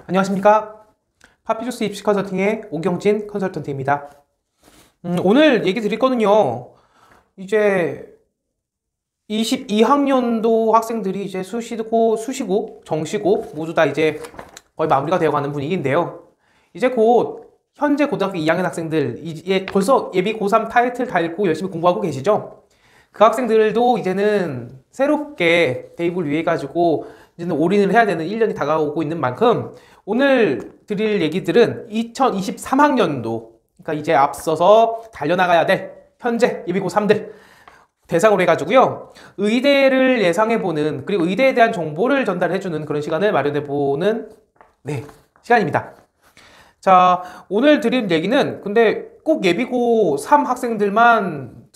안녕하십니까. 파피루스 입시 컨설팅의 오경진 컨설턴트입니다. 오늘 얘기 드릴 거는요, 이제 22학년도 학생들이 이제 수시고 정시고 모두 다 이제 거의 마무리가 되어가는 분위기인데요. 이제 곧 현재 고등학교 2학년 학생들, 이제 벌써 예비 고3 타이틀 달고 열심히 공부하고 계시죠? 그 학생들도 이제는 새롭게 대입을 위해 가지고 이제는 올인을 해야 되는 1년이 다가오고 있는 만큼 오늘 드릴 얘기들은 2023학년도, 그러니까 이제 앞서서 달려나가야 될 현재 예비 고3들 대상으로 해가지고요, 의대를 예상해보는, 그리고 의대에 대한 정보를 전달해주는 그런 시간을 마련해보는 시간입니다. 자, 오늘 드릴 얘기는 근데 꼭 예비고 3 학생들만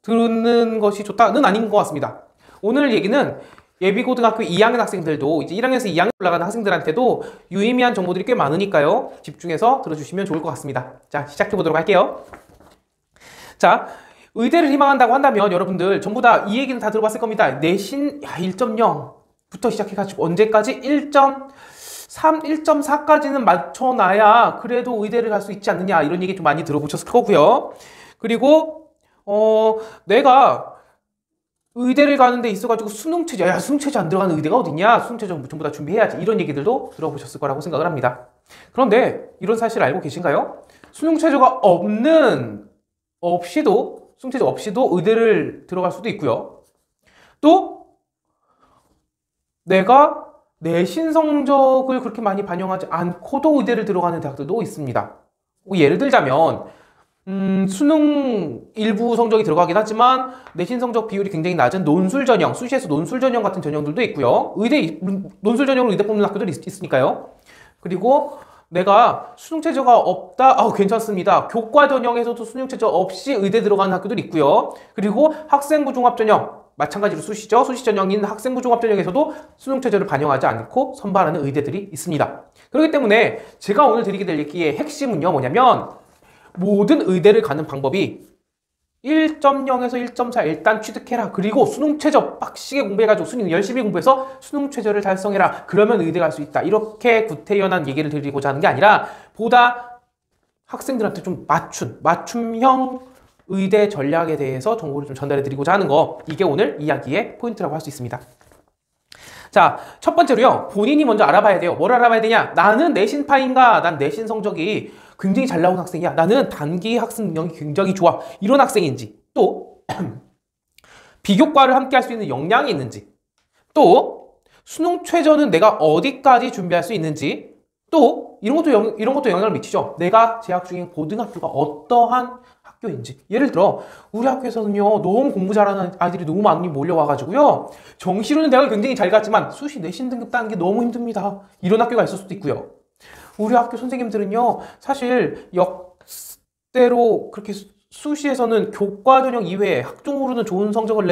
듣는 것이 좋다는 아닌 것 같습니다. 오늘 얘기는 예비고등학교 2학년 학생들도 이제 1학년에서 2학년 올라가는 학생들한테도 유의미한 정보들이 꽤 많으니까요. 집중해서 들어주시면 좋을 것 같습니다. 자, 시작해보도록 할게요. 자, 의대를 희망한다고 한다면 여러분들 전부 다 이 얘기는 다 들어봤을 겁니다. 내신 1.0부터 시작해가지고 언제까지 1.3, 1.4까지는 맞춰놔야 그래도 의대를 갈 수 있지 않느냐, 이런 얘기 좀 많이 들어보셨을 거고요. 그리고 내가 의대를 가는 데 있어가지고 수능체제 안 들어가는 의대가 어딨냐, 수능체제 전부 다 준비해야지, 이런 얘기들도 들어보셨을 거라고 생각을 합니다. 그런데 이런 사실 알고 계신가요? 수능체제 없이도 의대를 들어갈 수도 있고요. 또 내가 내신 성적을 그렇게 많이 반영하지 않고도 의대를 들어가는 대학들도 있습니다. 예를 들자면 수능 일부 성적이 들어가긴 하지만 내신 성적 비율이 굉장히 낮은 논술 전형, 수시에서 논술 전형 같은 전형들도 있고요. 논술 전형으로 의대 뽑는 학교들이 있으니까요. 그리고 내가 수능 최저가 없다, 괜찮습니다. 교과 전형에서도 수능 최저 없이 의대 들어가는 학교들이 있고요. 그리고 학생부 종합 전형, 마찬가지로 수시죠. 수시 전형인 학생부 종합 전형에서도 수능 최저를 반영하지 않고 선발하는 의대들이 있습니다. 그렇기 때문에 제가 오늘 드리게 될 얘기의 핵심은요, 뭐냐면 모든 의대를 가는 방법이 1.0에서 1.4 일단 취득해라. 그리고 수능 최저 빡시게 공부해가지고 수능 열심히 공부해서 수능 최저를 달성해라. 그러면 의대 갈 수 있다. 이렇게 구태연한 얘기를 드리고자 하는 게 아니라 보다 학생들한테 좀 맞춤형 의대 전략에 대해서 정보를 좀 전달해 드리고자 하는 거, 이게 오늘 이야기의 포인트라고 할 수 있습니다. 자, 첫 번째로요, 본인이 먼저 알아봐야 돼요. 뭘 알아봐야 되냐? 나는 내신파인가? 난 내신 성적이 굉장히 잘 나온 학생이야. 나는 단기 학습 능력이 굉장히 좋아. 이런 학생인지, 또 비교과를 함께 할 수 있는 역량이 있는지, 또 수능 최저는 내가 어디까지 준비할 수 있는지, 또 이런 것도 영향을 미치죠. 내가 재학 중인 고등학교가 어떠한 학교인지. 예를 들어 우리 학교에서는요, 너무 공부 잘하는 아이들이 너무 많이 몰려와가지고요, 정시로는 대학을 굉장히 잘 갔지만 수시 내신 등급 따는 게 너무 힘듭니다. 이런 학교가 있을 수도 있고요. 우리 학교 선생님들은요, 사실 역대로 그렇게 수시에서는 교과 전형 이외에 학종으로는 좋은 성적을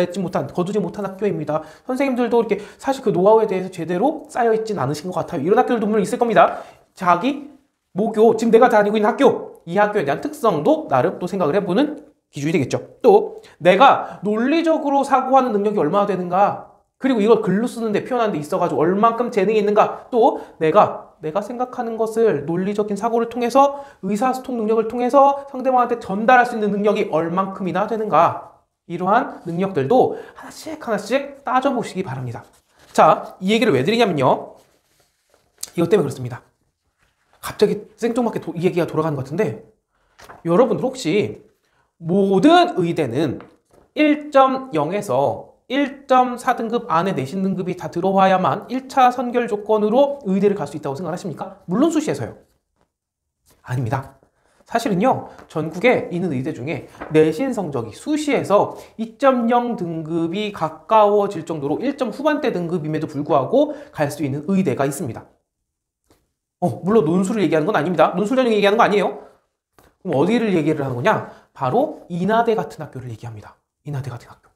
거두지 못한 학교입니다. 선생님들도 이렇게 사실 그 노하우에 대해서 제대로 쌓여있진 않으신 것 같아요. 이런 학교들도 물론 있을 겁니다. 자기 모교, 지금 내가 다니고 있는 학교, 이 학교에 대한 특성도 나름 또 생각을 해보는 기준이 되겠죠. 또 내가 논리적으로 사고하는 능력이 얼마나 되는가, 그리고 이걸 글로 쓰는데 표현하는 데 있어가지고 얼만큼 재능이 있는가, 또 내가 생각하는 것을 논리적인 사고를 통해서, 의사소통 능력을 통해서 상대방한테 전달할 수 있는 능력이 얼만큼이나 되는가, 이러한 능력들도 하나씩 따져보시기 바랍니다. 자, 이 얘기를 왜 드리냐면요, 이것 때문에 그렇습니다. 갑자기 생뚱맞게 이 얘기가 돌아가는 것 같은데, 여러분들 혹시 모든 의대는 1.0에서 1.4 등급 안에 내신 등급이 다 들어와야만 1차 선결 조건으로 의대를 갈 수 있다고 생각하십니까? 물론 수시에서요. 아닙니다. 사실은요, 전국에 있는 의대 중에 내신 성적이 수시에서 2.0 등급이 가까워질 정도로 1점 후반대 등급임에도 불구하고 갈 수 있는 의대가 있습니다. 물론 논술을 얘기하는 건 아닙니다. 논술 전형 얘기하는 거 아니에요. 그럼 어디를 얘기를 하는 거냐? 바로 인하대 같은 학교를 얘기합니다. 인하대 같은 학교.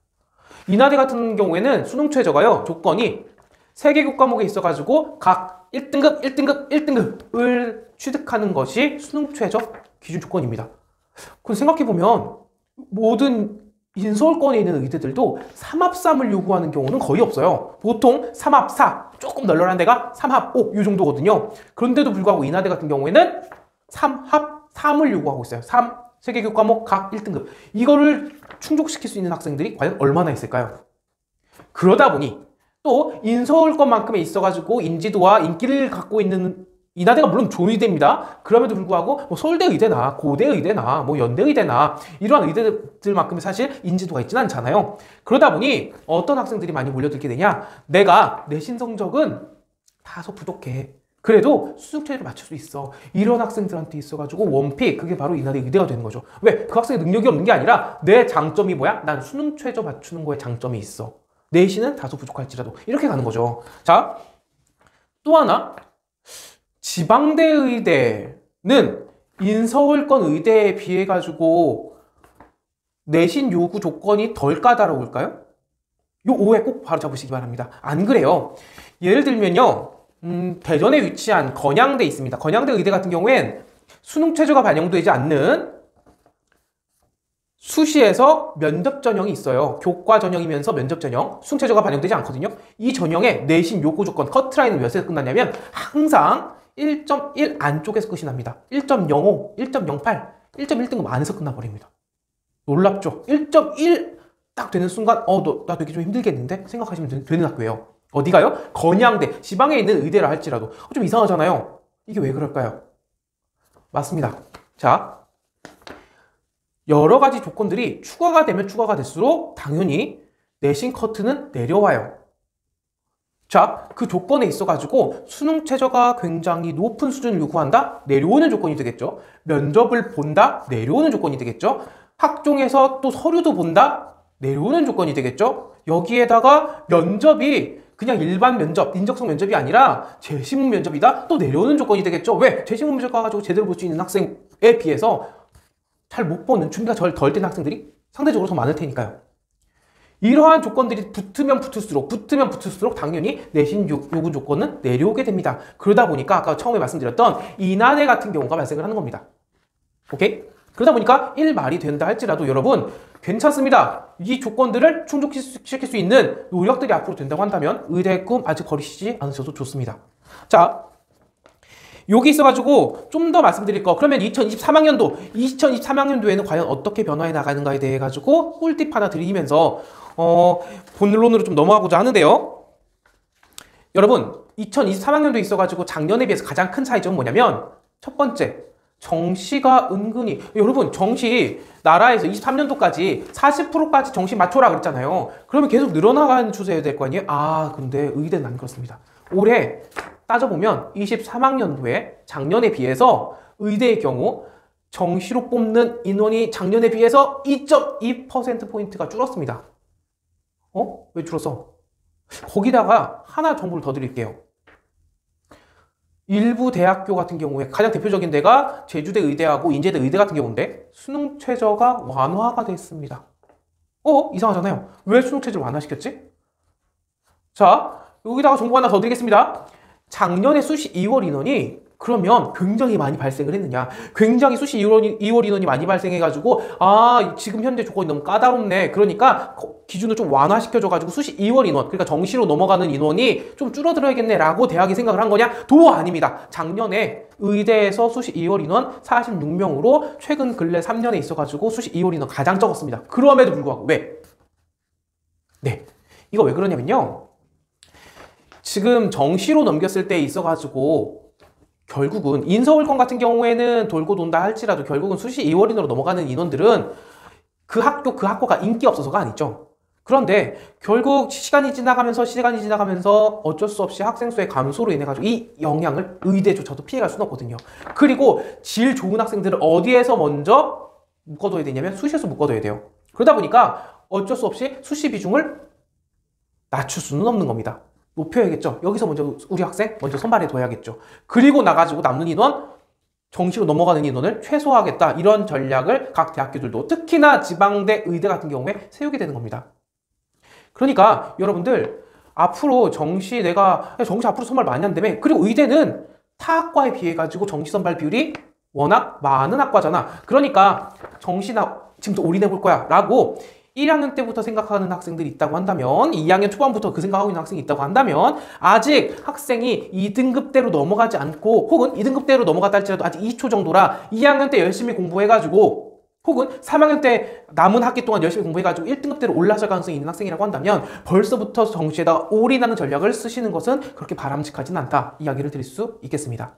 인하대 같은 경우에는 수능 최저가요, 조건이 3개 교과목에 있어가지고 각 1등급을 취득하는 것이 수능 최저 기준 조건입니다. 그럼 생각해보면 모든 인서울권에 있는 의대들도 3합3을 요구하는 경우는 거의 없어요. 보통 3합4, 조금 널널한 데가 3합5 이 정도거든요. 그런데도 불구하고 인하대 같은 경우에는 3합3을 요구하고 있어요. 3, 세계교과목 각 1등급. 이거를 충족시킬 수 있는 학생들이 과연 얼마나 있을까요? 그러다 보니 또 인서울권만큼에 있어가지고 인지도와 인기를 갖고 있는 인하대가 물론 좋은 의대입니다. 그럼에도 불구하고 뭐 서울대 의대나 고대 의대나 뭐 연대 의대나 이러한 의대들만큼의 사실 인지도가 있지는 않잖아요. 그러다 보니 어떤 학생들이 많이 몰려들게 되냐? 내가 내신 성적은 다소 부족해. 그래도 수능체제를 맞출 수 있어. 이런 학생들한테 있어가지고 원픽, 그게 바로 인하대 의대가 되는 거죠. 왜? 그 학생의 능력이 없는 게 아니라 내 장점이 뭐야? 난 수능 최저 맞추는 거에 장점이 있어. 내신은 다소 부족할지라도 이렇게 가는 거죠. 자, 또 하나, 지방대 의대는 인서울권 의대에 비해 가지고 내신 요구 조건이 덜 까다로울까요? 요 오해 꼭 바로 잡으시기 바랍니다. 안 그래요. 예를 들면요, 대전에 위치한 건양대 있습니다. 건양대 의대 같은 경우엔 수능 최저가 반영되지 않는 수시에서 면접 전형이 있어요. 교과 전형이면서 면접 전형, 수능 최저가 반영되지 않거든요. 이 전형의 내신 요구 조건, 커트라인은 몇에서 끝났냐면 항상 1.1 안쪽에서 끝이 납니다. 1.05, 1.08, 1.1등급 안에서 끝나버립니다. 놀랍죠? 1.1 딱 되는 순간 나 되게 좀 힘들겠는데? 생각하시면 되는 학교예요. 어디가요? 건양대, 지방에 있는 의대라 할지라도 좀 이상하잖아요. 이게 왜 그럴까요? 맞습니다. 자, 여러 가지 조건들이 추가가 되면 추가가 될수록 당연히 내신 커트는 내려와요. 자, 그 조건에 있어가지고 수능 최저가 굉장히 높은 수준을 요구한다? 내려오는 조건이 되겠죠. 면접을 본다? 내려오는 조건이 되겠죠. 학종에서 또 서류도 본다? 내려오는 조건이 되겠죠. 여기에다가 면접이 그냥 일반 면접, 인적성 면접이 아니라 재신문 면접이다? 또 내려오는 조건이 되겠죠. 왜? 재신문 면접 가가지고 제대로 볼 수 있는 학생에 비해서 잘 못 보는, 준비가 덜 된 학생들이 상대적으로 더 많을 테니까요. 이러한 조건들이 붙으면 붙을수록 당연히 내신 요구 조건은 내려오게 됩니다. 그러다 보니까 아까 처음에 말씀드렸던 인하대 같은 경우가 발생을 하는 겁니다. 오케이? 그러다 보니까 1말이 된다 할지라도 여러분 괜찮습니다. 이 조건들을 충족시킬 수 있는 노력들이 앞으로 된다고 한다면 의대의 꿈 아직 버리시지 않으셔도 좋습니다. 자, 여기 있어가지고 좀 더 말씀드릴 거. 그러면 2023학년도에는 과연 어떻게 변화해 나가는가에 대해 가지고 꿀팁 하나 드리면서 본론으로 좀 넘어가고자 하는데요. 여러분 2023학년도에 있어가지고 작년에 비해서 가장 큰 차이점은 뭐냐면 첫 번째, 정시가 은근히 여러분 정시 나라에서 23년도까지 40%까지 정시 맞춰라 그랬잖아요. 그러면 계속 늘어나가는 추세여야 될 거 아니에요? 아, 근데 의대는 안 그렇습니다. 올해 따져보면 23학년도에 작년에 비해서 의대의 경우 정시로 뽑는 인원이 작년에 비해서 2.2%포인트가 줄었습니다. 왜 줄었어? 거기다가 하나 정보를 더 드릴게요. 일부 대학교 같은 경우에 가장 대표적인 데가 제주대 의대하고 인제대 의대 같은 경우인데 수능 최저가 완화가 됐습니다. 이상하잖아요. 왜 수능 최저를 완화시켰지? 자, 여기다가 정보 하나 더 드리겠습니다. 작년에 수시 2월 인원이 그러면 굉장히 많이 발생을 했느냐? 굉장히 수시 2월 인원이 많이 발생해가지고 지금 현재 조건이 너무 까다롭네. 그러니까 기준을 좀 완화시켜줘가지고 수시 2월 인원, 그러니까 정시로 넘어가는 인원이 좀 줄어들어야겠네 라고 대학이 생각을 한 거냐? 도 아닙니다. 작년에 의대에서 수시 2월 인원 46명으로 최근 근래 3년에 있어가지고 수시 2월 인원 가장 적었습니다. 그럼에도 불구하고 왜? 네, 이거 왜 그러냐면요. 지금 정시로 넘겼을 때 있어가지고 결국은 인서울권 같은 경우에는 돌고 돈다 할지라도 결국은 수시 2월인으로 넘어가는 인원들은 그 학교가 인기 없어서가 아니죠. 그런데 결국 시간이 지나가면서 어쩔 수 없이 학생 수의 감소로 인해 가지고 이 영향을 의대조차도 피해갈 수는 없거든요. 그리고 질 좋은 학생들을 어디에서 먼저 묶어둬야 되냐면 수시에서 묶어둬야 돼요. 그러다 보니까 어쩔 수 없이 수시 비중을 낮출 수는 없는 겁니다. 높여야겠죠. 여기서 먼저 우리 학생 먼저 선발해 둬야겠죠. 그리고 나가지고 남는 인원, 정시로 넘어가는 인원을 최소화하겠다. 이런 전략을 각 대학교들도 특히나 지방대 의대 같은 경우에 세우게 되는 겁니다. 그러니까 여러분들 앞으로 정시 앞으로 선발 많이 한다며. 그리고 의대는 타 학과에 비해 가지고 정시 선발 비율이 워낙 많은 학과잖아. 그러니까 정시나 지금도 올인해 볼 거야 라고 1학년 때부터 생각하는 학생들이 있다고 한다면, 2학년 초반부터 그 생각하고 있는 학생이 있다고 한다면, 아직 학생이 2등급대로 넘어가지 않고, 혹은 2등급대로 넘어갔다 할지라도 아직 2초 정도라 2학년 때 열심히 공부해가지고, 혹은 3학년 때 남은 학기 동안 열심히 공부해가지고 1등급대로 올라설 가능성이 있는 학생이라고 한다면 벌써부터 정시에다가 올인하는 전략을 쓰시는 것은 그렇게 바람직하진 않다. 이야기를 드릴 수 있겠습니다.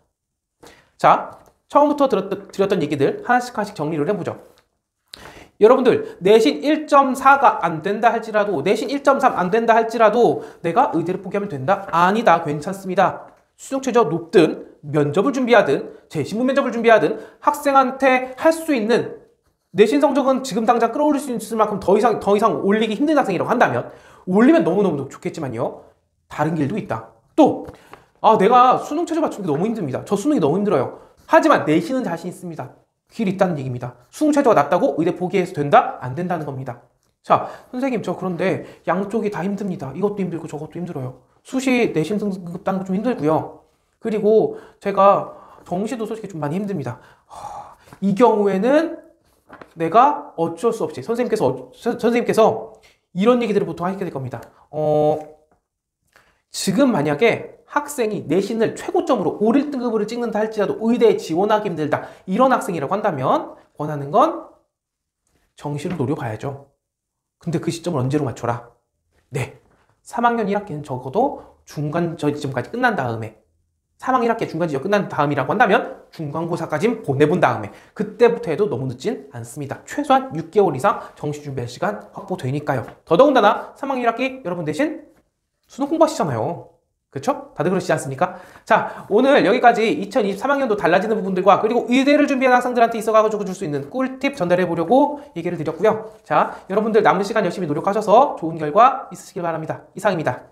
자, 처음부터 드렸던 얘기들 하나씩 정리를 해보죠. 여러분들 내신 1.4가 안 된다 할지라도, 내신 1.3 안 된다 할지라도 내가 의대를 포기하면 된다? 아니다. 괜찮습니다. 수능 최저 높든 면접을 준비하든 재신문 면접을 준비하든 학생한테 할 수 있는, 내신 성적은 지금 당장 끌어올릴 수 있을 만큼 더 이상 올리기 힘든 학생이라고 한다면 올리면 너무너무 좋겠지만요. 다른 길도 있다. 또 내가 수능 최저 맞추는 게 너무 힘듭니다. 저 수능이 너무 힘들어요. 하지만 내신은 자신 있습니다. 길이 있다는 얘기입니다. 수능 최저가 낮다고 의대 포기해서 된다? 안 된다는 겁니다. 자, 선생님 저 그런데 양쪽이 다 힘듭니다. 이것도 힘들고 저것도 힘들어요. 수시 내신 등급 따는 거 좀 힘들고요. 그리고 제가 정시도 솔직히 좀 많이 힘듭니다. 이 경우에는 내가 어쩔 수 없이 선생님께서 이런 얘기들을 보통 하게 될 겁니다. 지금 만약에 학생이 내신을 최고점으로 5, 1등급으로 찍는다 할지라도 의대에 지원하기 힘들다, 이런 학생이라고 한다면 원하는 건 정시를 노려봐야죠. 근데 그 시점을 언제로 맞춰라? 네, 3학년 1학기는 적어도 중간 지점까지 끝난 다음에, 3학년 1학기 중간 지점 끝난 다음이라고 한다면 중간고사까지 보내본 다음에, 그때부터 해도 너무 늦진 않습니다. 최소한 6개월 이상 정시 준비할 시간 확보되니까요. 더더군다나 3학년 1학기 여러분 대신 수능 공부하시잖아요. 그쵸? 다들 그러시지 않습니까? 자, 오늘 여기까지 2023학년도 달라지는 부분들과 그리고 의대를 준비하는 학생들한테 있어가지고 줄 수 있는 꿀팁 전달해 보려고 얘기를 드렸고요. 자, 여러분들 남은 시간 열심히 노력하셔서 좋은 결과 있으시길 바랍니다. 이상입니다.